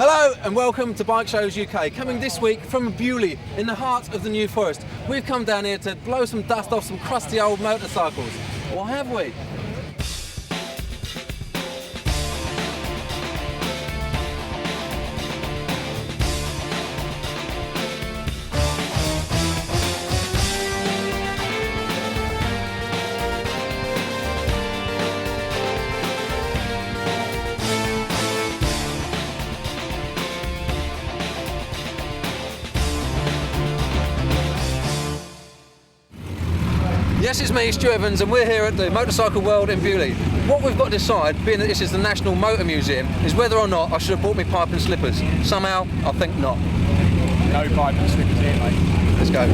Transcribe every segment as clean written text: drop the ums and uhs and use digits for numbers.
Hello and welcome to Bike Shows UK, coming this week from Beaulieu in the heart of the New Forest. We've come down here to blow some dust off some crusty old motorcycles. Or have we? Yes, it's me, Stu Evans, and we're here at the Motorcycle World in Beaulieu. What we've got to decide, being that this is the National Motor Museum, is whether or not I should have bought me pipe and slippers. Somehow, I think not. No pipe and slippers here, mate. Let's go.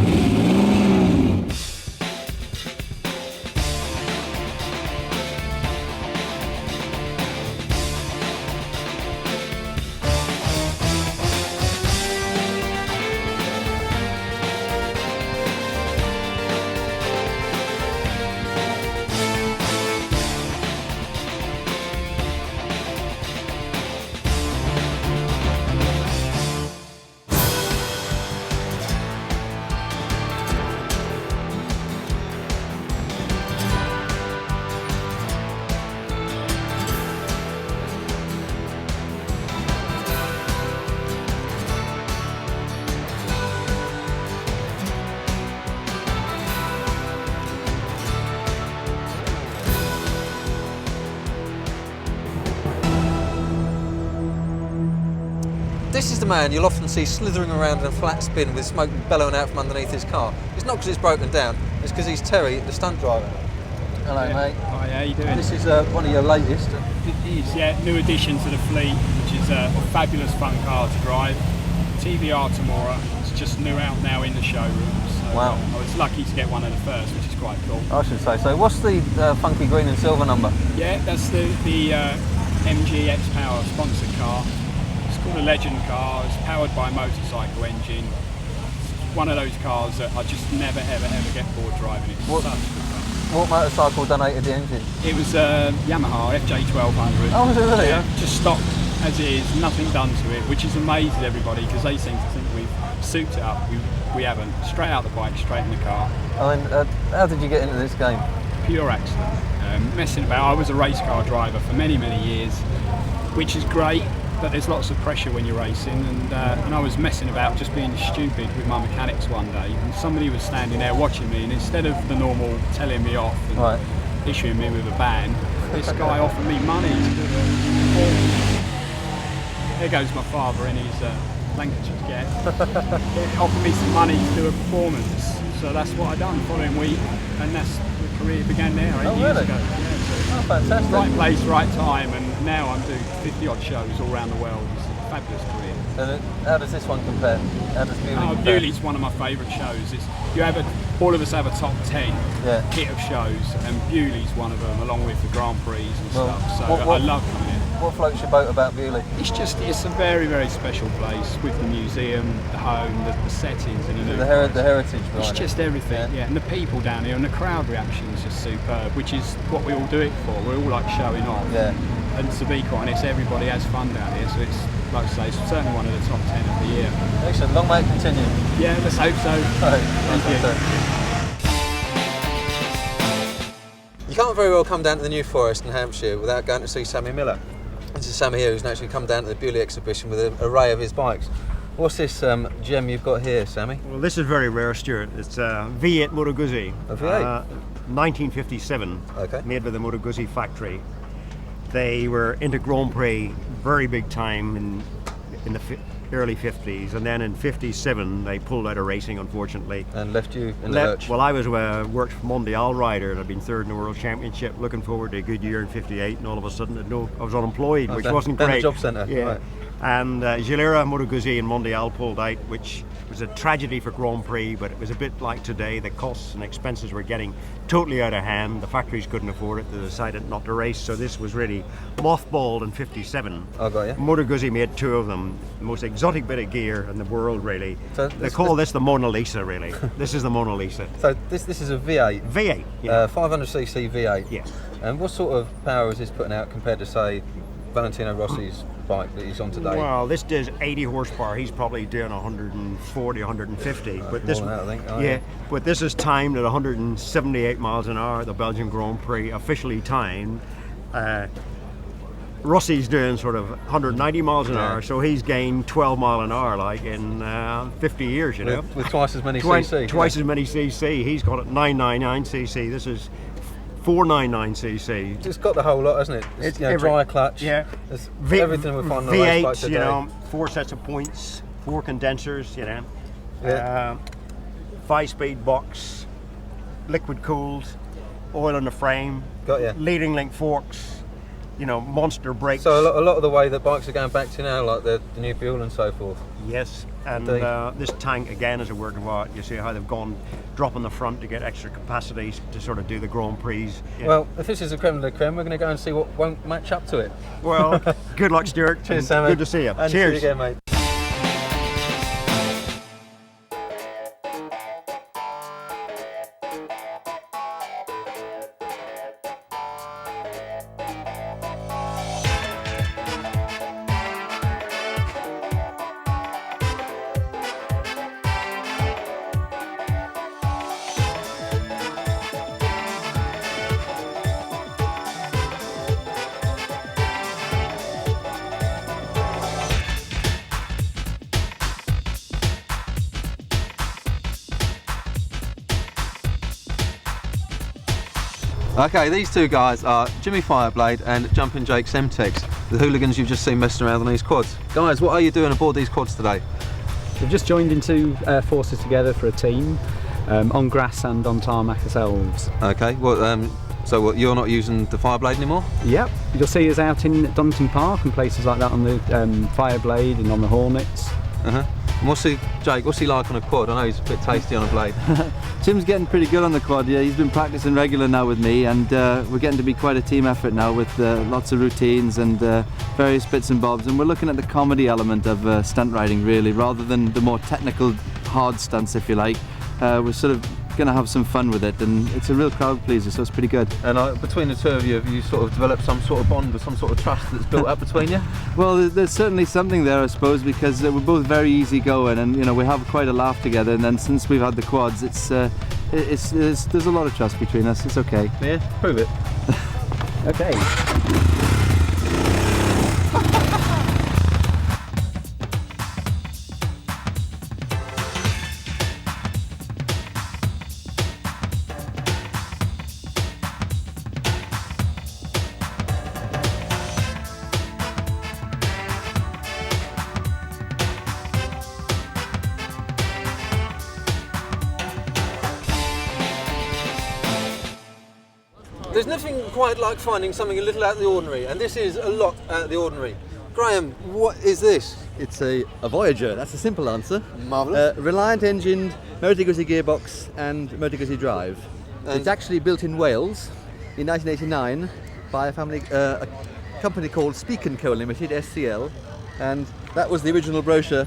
This is the man you'll often see slithering around in a flat spin with smoke bellowing out from underneath his car. It's not because it's broken down, it's because he's Terry, the stunt driver. Hello, mate. Hi, how you doing? This is one of your latest. It is, yeah, new addition to the fleet, which is a fabulous fun car to drive. TVR Tamora, it's just new out now in the showroom. So, wow. I was lucky to get one of the first, which is quite cool. I should say so. What's the funky green and silver number? Yeah, that's the MG X-Power sponsored car. It's called a legend car. It's powered by a motorcycle engine. It's one of those cars that I just never ever get bored driving. It's such a good car. What motorcycle donated the engine? It was a Yamaha FJ1200. Oh, was it really? Yeah, just stock as it is, nothing done to it, which has amazed everybody because they seem to think we've souped it up. We haven't. Straight out the bike, straight in the car. I mean, how did you get into this game? Pure accident. Messing about. I was a race car driver for many years, which is great. But there's lots of pressure when you're racing, and I was messing about, just being stupid with my mechanics one day, and somebody was standing there watching me, and instead of the normal telling me off and issuing me with a ban, this guy offered me money to do a performance. There goes my father in his Lancashire jet. He offered me some money to do a performance, so that's what I done the following week, and that's the career began there 8 years ago. Oh, fantastic. Right place, right time, and now I'm doing 50 odd shows all around the world. It's a fabulous career. And how does this one compare? How does Beaulieu compare? Beaulieu's one of my favourite shows. All of us have a top 10 hit of shows, and Beaulieu's one of them, along with the Grand Prix and stuff. So I love coming in. What floats your boat about Beaulieu? It's a very special place with the museum, the home, the settings, and the heritage. It's just everything, yeah. And the people down here, and the crowd reaction is just superb, which is what we all do it for. We're all like showing off. Yeah. And to be quite honest, everybody has fun down here, so it's, like I say, it's certainly one of the top 10 of the year. Excellent. Long may it continue. Yeah, let's hope so. Thank you. You can't very well come down to the New Forest in Hampshire without going to see Sammy Miller. This is Sammy here, who's actually come down to the Beaulieu exhibition with an array of his bikes. What's this gem you've got here, Sammy? Well, this is very rare, Stuart. It's a V8 Moto Guzzi. A V8? 1957, made by the Moto Guzzi factory. They were into Grand Prix very big time in the early 50s, and then in 57 they pulled out of racing, unfortunately. And left you in the lurch? Well, I was worked Mondial rider, and I'd been third in the World Championship, looking forward to a good year in 58, and all of a sudden I was unemployed, which wasn't great. Job centre. Yeah. Right. And Gilera, Moto Guzzi and Mondial pulled out, which was a tragedy for Grand Prix, but it was a bit like today. The costs and expenses were getting totally out of hand. The factories couldn't afford it. They decided not to race, so this was really mothballed in 57. Oh, got you. Moto Guzzi made two of them, the most exotic bit of gear in the world, really. So they call this the Mona Lisa, really. This is the Mona Lisa. So this is a V8? V8, yeah. 500cc V8? Yes. And what sort of power is this putting out compared to, say, Valentino Rossi's bike that he's on today? Well, this does 80 horsepower. He's probably doing 140, 150. But this, more than that, I think. Oh, yeah, but this is timed at 178 miles an hour. The Belgian Grand Prix officially timed. Rossi's doing sort of 190 miles an hour, so he's gained 12 mile an hour like in 50 years, you know. With twice as many cc. Twice as many cc. He's got it 999 cc. This is 499 cc. It's got the whole lot, hasn't it? It's dry clutch. Yeah. It's everything we find on the race bike V8s, today. you know, 4 sets of points, 4 condensers, you know. Yeah. 5-speed box, liquid cooled, oil in the frame. Got ya. Leading link forks. You know, monster brakes. So a lot of the way that bikes are going back to now, like the new Beaulieus and so forth. Yes, and this tank again is a work of art. You see how they've gone dropping the front to get extra capacity to sort of do the Grand Prix. Yeah. Well, if this is a creme de la creme, we're going to go and see what won't match up to it. Well, good luck, Stuart. Cheers, Sammy. Good to see you. And Cheers. See you again, mate. Okay, these two guys are Jimmy Fireblade and Jumping Jake Semtex, the hooligans you've just seen messing around on these quads. Guys, what are you doing aboard these quads today? We've just joined into forces together for a team on grass and on tarmac ourselves. Okay, well, so what, you're not using the Fireblade anymore? Yep, you'll see us out in Donington Park and places like that on the Fireblade and on the Hornets. And Jake, what's he like on a quad? I know he's a bit tasty on a blade. Tim's getting pretty good on the quad, yeah. He's been practicing regular now with me, and we're getting to be quite a team effort now with lots of routines and various bits and bobs, and we're looking at the comedy element of stunt riding really, rather than the more technical hard stunts, if you like. We're sort of going to have some fun with it, and it's a real crowd pleaser, so it's pretty good. And between the two of you, have you sort of developed some sort of bond or some sort of trust that's built up between you? Well, there's certainly something there, I suppose, because we're both very easy going, and you know, we have quite a laugh together, and then since we've had the quads, there's a lot of trust between us. It's okay. Yeah, prove it. Okay. There's nothing quite like finding something a little out of the ordinary, and this is a lot out of the ordinary. Graham, what is this? It's a Voyager, that's a simple answer. Marvellous. Reliant engined, Motor Guzzi gearbox and Motor Guzzi drive. And it's actually built in Wales in 1989 by a company called Speak & Co Limited, SCL, and that was the original brochure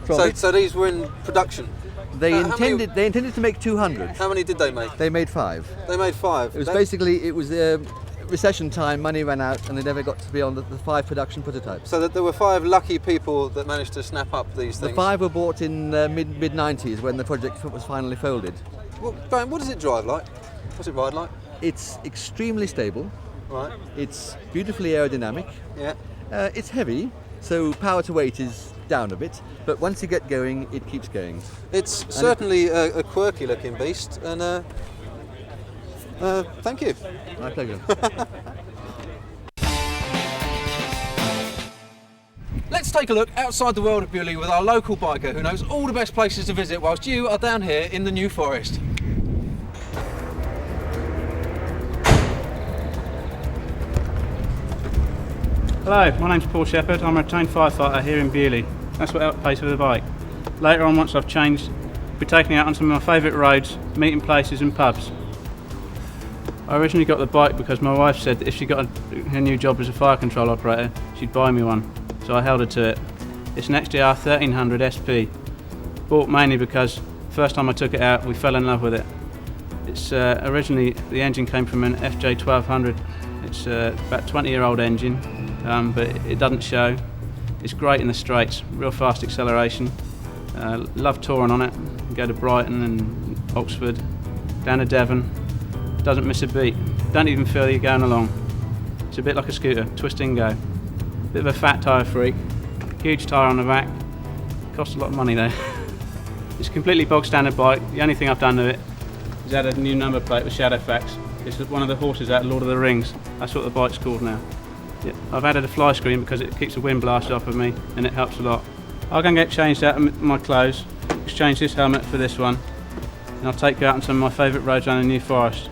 from it. So these were in production? They intended to make 200. How many did they make? They made 5. They made 5. It was recession time, money ran out, and they never got to be on the 5 production prototypes. So that there were 5 lucky people that managed to snap up these things. The 5 were bought in mid 90s when the project was finally folded. Well, Graham, what does it drive like? What's it ride like? It's extremely stable. Right. It's beautifully aerodynamic. Yeah. It's heavy, so power to weight is down a bit, but once you get going, it keeps going. It's certainly a quirky looking beast, and thank you. My pleasure. Let's take a look outside the world of Beaulieu with our local biker who knows all the best places to visit whilst you are down here in the New Forest. Hello, my name's Paul Shepherd. I'm a retained firefighter here in Beaulieu. That's what outpays with the bike. Later on, once I've changed, I'll be taking it out on some of my favourite roads, meeting places and pubs. I originally got the bike because my wife said that if she got a new job as a fire control operator, she'd buy me one, so I held her to it. It's an XDR 1300 SP, bought mainly because first time I took it out, we fell in love with it. It's originally, the engine came from an FJ 1200. It's about 20-year-old engine. but it doesn't show. It's great in the straights, real fast acceleration. Love touring on it. Go to Brighton and Oxford, down to Devon. Doesn't miss a beat. Don't even feel you're going along. It's a bit like a scooter, twist and go. Bit of a fat tyre freak, huge tyre on the back. Costs a lot of money though. It's a completely bog standard bike. The only thing I've done to it is add a new number plate with Shadowfax. It's one of the horses out of Lord of the Rings. That's what the bike's called now. Yeah, I've added a fly screen because it keeps the wind blast off of me and it helps a lot. I'll go and get changed out of my clothes, exchange this helmet for this one, and I'll take you out on some of my favourite roads around the New Forest.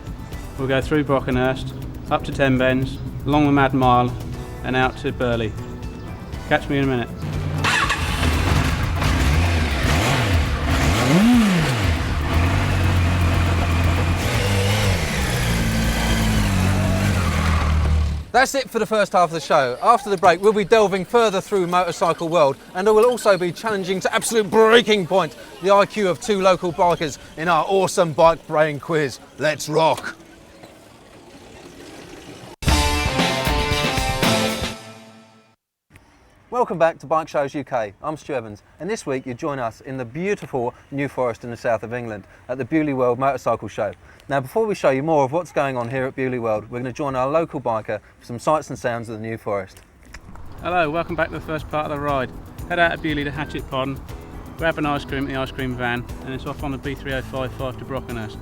We'll go through Brockenhurst, up to Ten Bends, along the Mad Mile and out to Burley. Catch me in a minute. That's it for the first half of the show. After the break, we'll be delving further through Motorcycle World, and I will also be challenging to absolute breaking point the IQ of two local bikers in our awesome bike brain quiz. Let's rock! Welcome back to Bike Shows UK. I'm Stu Evans, and this week you join us in the beautiful New Forest in the south of England at the Beaulieu World Motorcycle Show. Now, before we show you more of what's going on here at Beaulieu World, we're going to join our local biker for some sights and sounds of the New Forest. Hello, welcome back to the first part of the ride. Head out of Beaulieu to Hatchet Pond, grab an ice cream at the ice cream van, and it's off on the B3055 to Brockenhurst.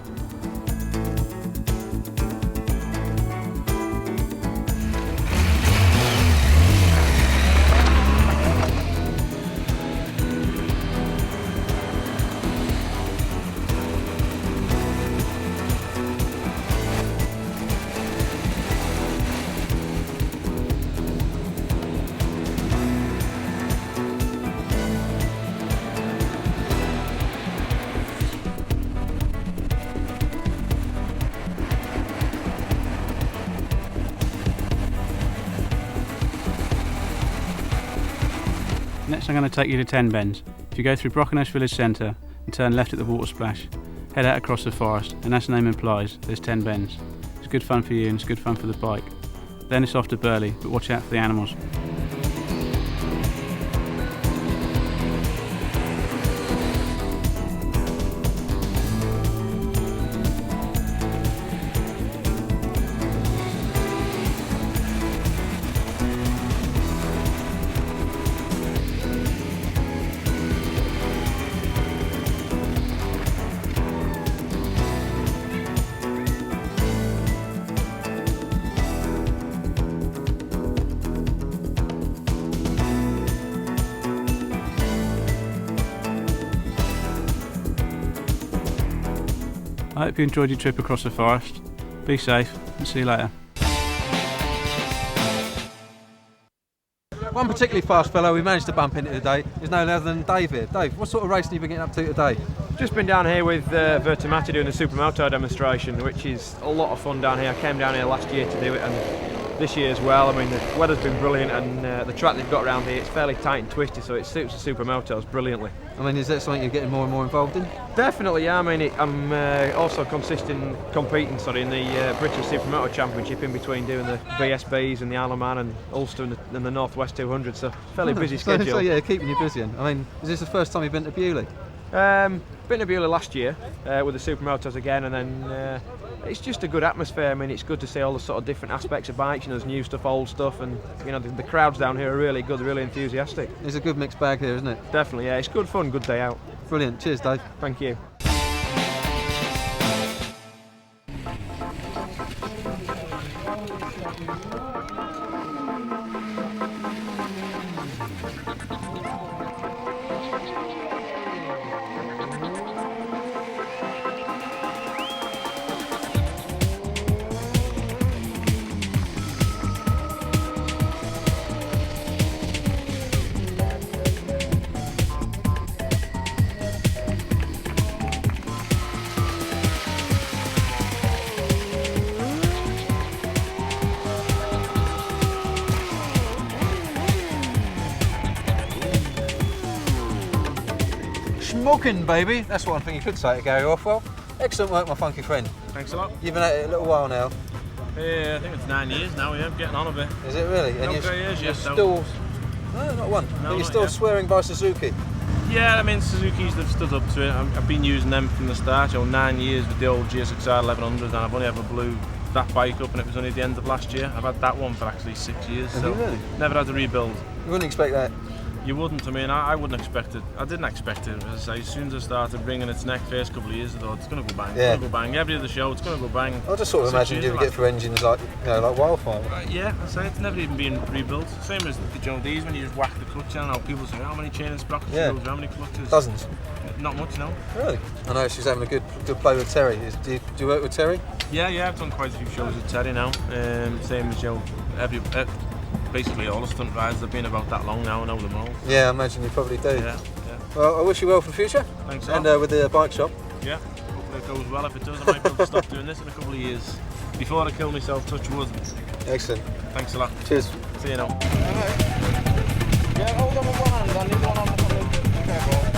Next I'm going to take you to Ten Bends. If you go through Brockenhurst Village Centre and turn left at the water splash, head out across the forest, and as the name implies, there's Ten Bends. It's good fun for you and it's good fun for the bike. Then it's off to Burley, but watch out for the animals. I hope you enjoyed your trip across the forest. Be safe and see you later. One particularly fast fellow we managed to bump into today is no other than Dave here. Dave, what sort of racing have you been getting up to today? Just been down here with Vertimati doing the Supermoto demonstration, which is a lot of fun down here. I came down here last year to do it, and this year as well. I mean, the weather's been brilliant, and the track they've got around here, it's fairly tight and twisty, so it suits the Supermotos brilliantly. I mean, is that something you're getting more and more involved in? Definitely, yeah. I mean, I'm also competing in the British Supermoto Championship in between doing the BSBs and the Isle of Man and Ulster and the North West 200, so fairly busy schedule. So yeah, keeping you busy. I mean, is this the first time you've been to Beaulieu? Been to Beaulieu last year with the Supermotos again, and then it's just a good atmosphere. I mean, it's good to see all the sort of different aspects of bikes. You know, there's new stuff, old stuff, and you know the crowds down here are really good, really enthusiastic. It's a good mixed bag here, isn't it? Definitely, yeah. It's good fun, good day out. Brilliant. Cheers, Dave. Thank you. Smoking, baby. That's one thing you could say to Gary Rothwell. Excellent work, my funky friend. Thanks a lot. You've been at it a little while now. I think it's 9 years now, yeah, getting on a bit. Is it really? And No, 3 years, you're yes. still... No, not one. But you're not still yet. swearing by Suzuki. Yeah, I mean, Suzuki's, they've stood up to it. I've been using them from the start, 9 years with the old GSXR 1100, and I've only ever blew that bike up, and it was only the end of last year. I've had that one for actually 6 years, Have so you really? never had a rebuild. You wouldn't expect that. You wouldn't. I mean, I wouldn't expect it. I didn't expect it. As I say, as soon as I started bringing its neck, first couple of years, I thought it's going to go bang. Yeah. It's going to go bang. Every other show, it's going to go bang. I just sort of 6 imagined years you would get of through engines like, like wildfire. yeah, I say it's never even been rebuilt. Same as these when you just whack the clutch down. How people say, how many chain and sprockets Yeah. you use, how many clutches? Dozens. Not much, no. Really? I know she's having a good play with Terry. Do you work with Terry? Yeah, I've done quite a few shows with Terry now. Same as basically all the stunt riders have been about that long now. I know them all. Yeah, I imagine you probably do. Yeah. Well, I wish you well for the future. Thanks. And with the bike shop. Yeah. Hopefully it goes well. If it does, I might be able to stop doing this in a couple of years. Before I kill myself, touch wood. Excellent. Thanks a lot. Cheers. See you now. Yeah, hold them with one hand. I need one on the careful.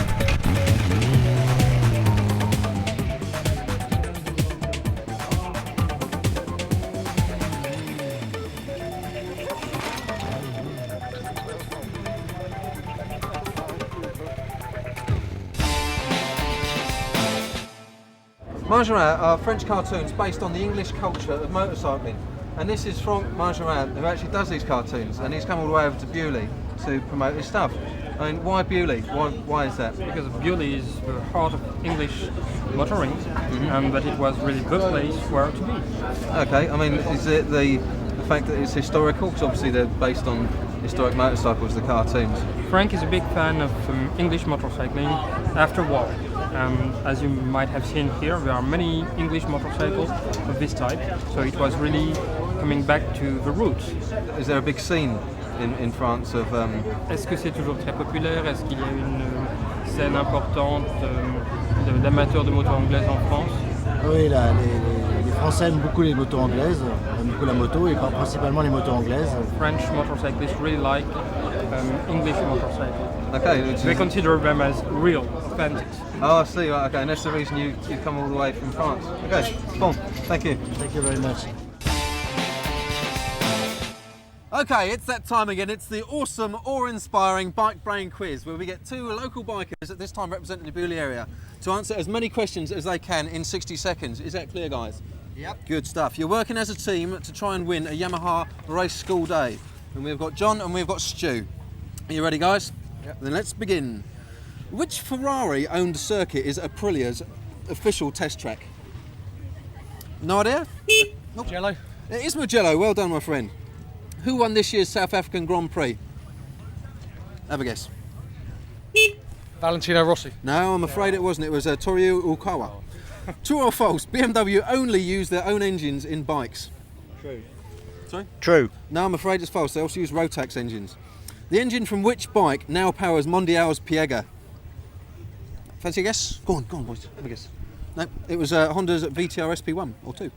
Margerin are French cartoons based on the English culture of motorcycling. And this is Franck Margerin, who actually does these cartoons, and he's come all the way over to Beaulieu to promote his stuff. I mean, why Beaulieu? Why is that? Because Beaulieu is the heart of English motoring, but it was really the place where to be. Okay, I mean, is it the fact that it's historical? Because obviously they're based on historic motorcycles, the cartoons. Frank is a big fan of English motorcycling after war. As you might have seen here, there are many English motorcycles of this type, so it was really coming back to the roots. Is there a big scene in France of... Est-ce que c'est toujours très populaire? Est-ce qu'il y a une scène importante d'amateurs de moto anglaise en France? Oui, les Français aiment beaucoup les motos anglaises, aiment beaucoup la moto et principalement les motos anglaises. French motorcyclists really like English motorcycles. Okay, They consider them as real, authentic. Oh, I see. Right, okay, and that's the reason you come all the way from France. Okay, bon, thank you. Thank you very much. Okay, it's that time again. It's the awesome, awe-inspiring Bike Brain Quiz, where we get two local bikers, at this time representing the Beaulieu area, to answer as many questions as they can in 60 seconds. Is that clear, guys? Yep. Good stuff. You're working as a team to try and win a Yamaha race school day. And we've got John and we've got Stu. Are you ready, guys? Yep. Then let's begin. Which Ferrari-owned circuit is Aprilia's official test track? No idea? Mugello. It is Mugello. Well done, my friend. Who won this year's South African Grand Prix? Have a guess. Valentino Rossi. No, I'm afraid it wasn't. It was Toru Okawa. True or false? BMW only use their own engines in bikes. True. Sorry? True. No, I'm afraid it's false. They also use Rotax engines. The engine from which bike now powers Mondial's Piega? Fancy a guess? Go on, boys. Have a guess. No, it was Honda's VTR SP1 or 2.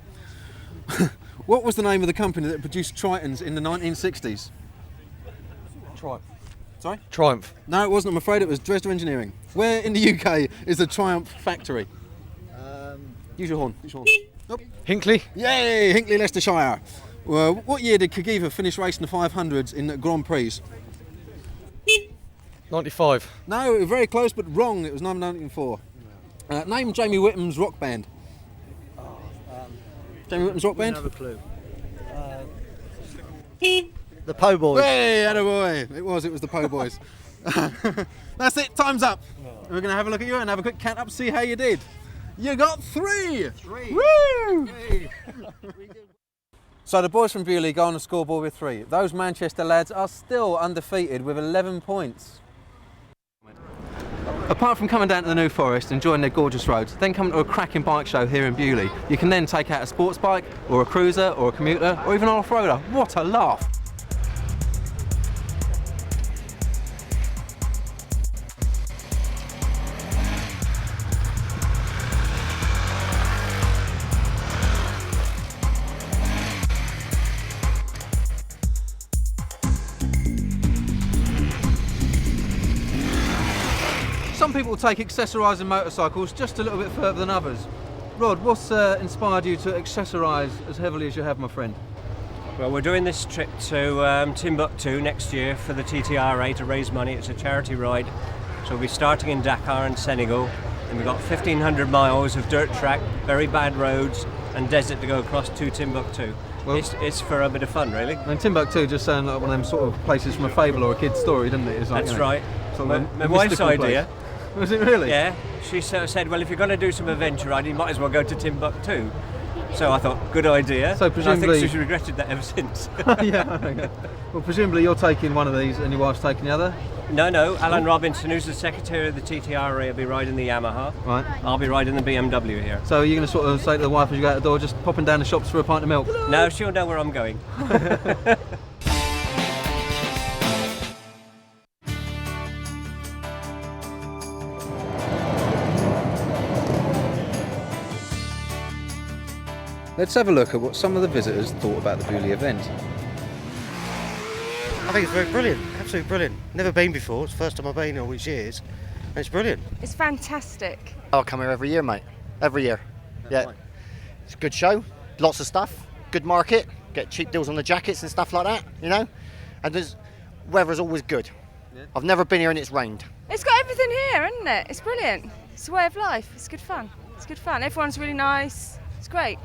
What was the name of the company that produced Tritons in the 1960s? Triumph. Sorry? Triumph. No, it wasn't. I'm afraid it was Dresden Engineering. Where in the UK is the Triumph factory? Use your horn. Nope. Hinckley. Yay! Hinckley, Leicestershire. What year did Kagiva finish racing the 500s in Grand Prix? 95. No, very close, but wrong. It was 1994. Name Jamie Whittam's rock band. Jamie Whittam's rock band? I have a clue. The Po Boys. Hey, attaboy. It was the Po Boys. That's it, time's up. We're going to have a look at you and have a quick count up, see how you did. You got 3! 3. Woo! So the boys from Beaulieu go on the scoreboard with 3. Those Manchester lads are still undefeated with 11 points. Apart from coming down to the New Forest and enjoying their gorgeous roads, then coming to a cracking bike show here in Beaulieu, you can then take out a sports bike, or a cruiser, or a commuter, or even an off-roader. What a laugh! Some people take accessorising motorcycles just a little bit further than others. Rod, what's inspired you to accessorise as heavily as you have, my friend? Well, we're doing this trip to Timbuktu next year for the TTRA to raise money. It's a charity ride. So we'll be starting in Dakar in Senegal. And we've got 1,500 miles of dirt track, very bad roads and desert to go across to Timbuktu. Well, it's for a bit of fun, really. And Timbuktu just sound like one of them sort of places from a fable or a kid's story, doesn't it? It's like, That's you know, right. Sort of My wife's idea. Was it really? Yeah. She sort of said, well, if you're going to do some adventure riding, you might as well go to Timbuktu. So I thought, good idea. So presumably, I think she's regretted that ever since. Yeah. Well, presumably you're taking one of these and your wife's taking the other? No. Alan Robinson, who's the secretary of the TTRA, will be riding the Yamaha. Right. I'll be riding the BMW here. So are you going to sort of say to the wife as you go out the door, just popping down the shops for a pint of milk? No, she'll know where I'm going. Let's have a look at what some of the visitors thought about the Beaulieu event. I think it's very brilliant, absolutely brilliant. Never been before, it's the first time I've been all these years, and it's brilliant. It's fantastic. I'll come here every year, mate. Every year. Yeah. It's a good show, lots of stuff, good market, get cheap deals on the jackets and stuff like that, you know? And the weather's always good. Yeah. I've never been here and it's rained. It's got everything here, isn't it? It's brilliant. It's a way of life. It's good fun. It's good fun. Everyone's really nice. It's great.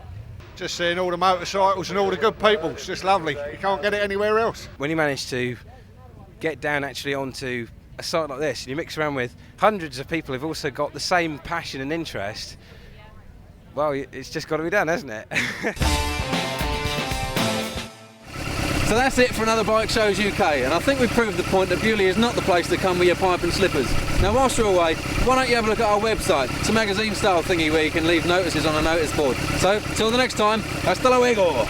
Just seeing all the motorcycles and all the good people, it's just lovely. You can't get it anywhere else. When you manage to get down actually onto a site like this and you mix around with hundreds of people who've also got the same passion and interest, well, it's just got to be done, hasn't it? So that's it for another Bike Shows UK, and I think we've proved the point that Beaulieu is not the place to come with your pipe and slippers. Now whilst you're away, why don't you have a look at our website? It's a magazine style thingy where you can leave notices on a notice board. So, till the next time, hasta luego!